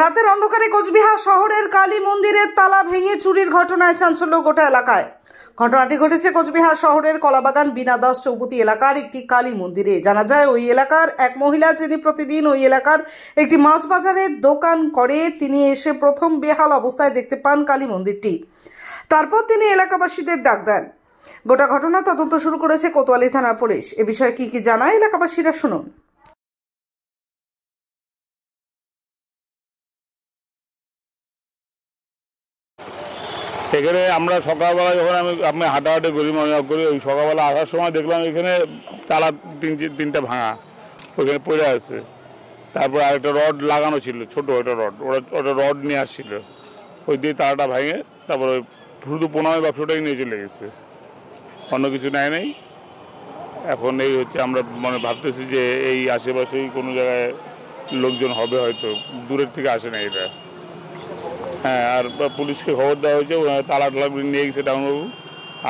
রাতের অন্ধকারে কোচবিহার শহরের কালী মন্দিরের তালা ভেঙে চুরির ঘটনায় চাঞ্চল্য গোটা এলাকায়। ঘটনাটি ঘটেছে কোচবিহার শহরের কলাবাগান বিনা দাস চৌপতি এলাকার একটি কালী মন্দিরে। জানা যায় ওই এলাকার এক মহিলা, যিনি প্রতিদিন ওই এলাকার একটি মাছ বাজারের দোকান করে, তিনি এসে প্রথম বেহাল অবস্থায় দেখতে পান কালী মন্দিরটি। তারপর তিনি এলাকাবাসীদের ডাক দেন। গোটা ঘটনা তদন্ত শুরু করেছে কোতোয়ালি থানার পুলিশ। এ বিষয়ে কি জানায় এলাকাবাসীরা, শুনুন। এখানে আমরা সকালবেলা যখন আমি হাঁটাহাঁটি করি, মনে করি ওই সকালবেলা আসার সময় দেখলাম এখানে তালা তিনটা ভাঙা ওইখানে পড়ে আছে। তারপর আরেকটা রড লাগানো ছিল, ছোট একটা রড, ওটা রড নিয়ে আসছিল, ওই দিয়ে তালাটা ভাঙে তারপর ওই শুধু প্রণয় বাক্সটাই নিয়ে চলে গেছে, অন্য কিছু নেয় নাই। এখন এই হচ্ছে আমরা ভাবতেছি যে এই আশেপাশেই কোনো জায়গায় লোকজন হবে, হয়তো দূরের থেকে আসে না এটা। হ্যাঁ, আর পুলিশকে খবর দেওয়া হয়েছে, তালা নিয়ে গেছে ডাউনবাবু।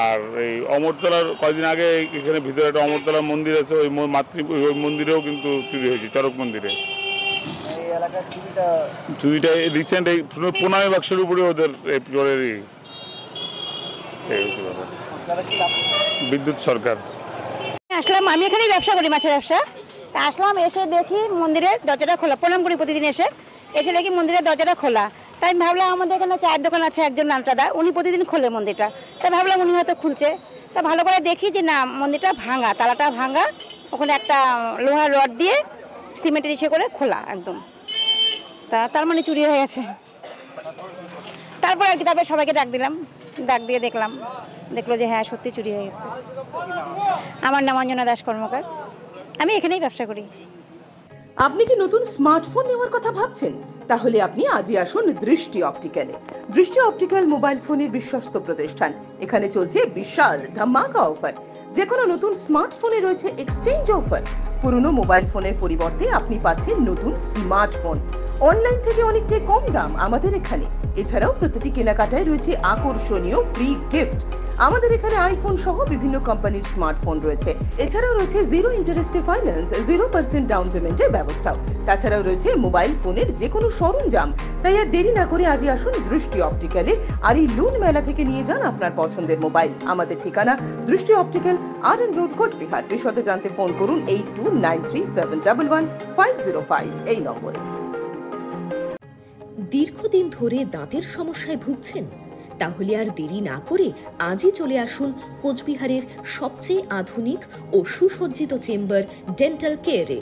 আর এই অমরতলার কয়েকদিন আগে এখানে ভিতরে একটা অমরতলার মন্দির আছে, ওই ওই মন্দিরেও কিন্তু চুরি হয়েছে, চরক মন্দিরে। চুরিটা রিসেন্ট এই প্রণয় বাক্সের উপরে ওদের চোরেরই। বিদ্যুৎ সরকার। আসলাম, আমি এখানে ব্যবসা করি, মাছের ব্যবসা। তা আসলাম, এসে দেখি মন্দিরের দরজাটা খোলা। প্রণাম করি প্রতিদিন, এসে দেখি মন্দিরের দরজাটা খোলা। তাই আমি ভাবলাম আমাদের এখানে চায়ের দোকান আছে একজন নানটাদা, উনি প্রতিদিন খোলে মন্দিরটা। তাই ভাবলাম উনি হয়তো খুলছে। তা ভালো করে দেখি যে না, মন্দিরটা ভাঙা, তালাটা ভাঙা, ওখানে একটা লোহার রড দিয়ে সিমেন্টের ইসে করে খোলা একদম। তার মানে চুরি হয়ে গেছে। তারপর আর কি, তারপরে সবাইকে ডাক দিলাম, ডাক দিয়ে দেখলো যে হ্যাঁ সত্যি চুরি হয়ে গেছে। আমার নাম অঞ্জনা দাস কর্মকার, আমি এখানেই ব্যবসা করি। আপনি কি নতুন স্মার্টফোন নেওয়ার কথা ভাবছেন? তাহলে আপনি আজই আসুন দৃষ্টি অপটিক্যালে। দৃষ্টি অপটিক্যাল মোবাইল ফোনের বিশ্বস্ত প্রতিষ্ঠান। এখানে চলছে বিশাল ধামাকা অফার। যে কোনো নতুন স্মার্টফোনে রয়েছে এক্সচেঞ্জ অফার। পুরনো মোবাইল ফোনের পরিবর্তে আপনি পাচ্ছেন নতুন স্মার্টফোন অনলাইন থেকে অনেকটাই কম দাম আমাদের এখানে। এছাড়াও প্রতিটি কেনাকাটায় রয়েছে আকর্ষণীয় ফ্রি গিফট। আমাদের এখানে আইফোন সহ বিভিন্ন কোম্পানির স্মার্টফোন রয়েছে। এছাড়াও রয়েছে 0 ইন্টারেস্টে ফাইন্যান্স, 0% ডাউন পেমেন্টের ব্যবস্থাও। তাছাড়াও রয়েছে মোবাইল ফোনের যে কোনো সরঞ্জাম। তাই আর দেরি না করে আজই আসুন দৃষ্টি অপটিক্যালে, আর এই লুন মেলা থেকে নিয়ে যান আপনার পছন্দের মোবাইল। আমাদের ঠিকানা দৃষ্টি অপটিক্যাল, RN রোড, কোচবিহার। বিশদে জানতে ফোন করুন 8293711505 এই নম্বরে। দীর্ঘদিন ধরে দাঁতের সমস্যায় ভুগছেন? তাহলে আর দেরি না করে আজই চলে আসুন কোচবিহারের সবচেয়ে আধুনিক ও সুসজ্জিত চেম্বার ডেন্টাল কেয়ারে।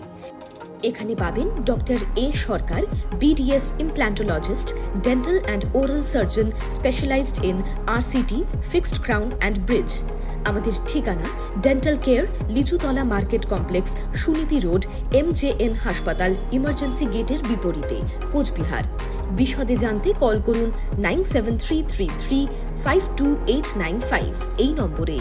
এখানে পাবেন doctor A Sarkar, BDS implantologist, dental and oral surgeon specialized in RCT, fixed crown and bridge. আমাদের ঠিকানা dental care, Lichutala market complex, Suniti road, MJN হাসপাতাল ইমার্জেন্সি গেটের বিপরীতে, কোচবিহার। বিশদে জানতে কল করুন 9733352895 এই নম্বরে।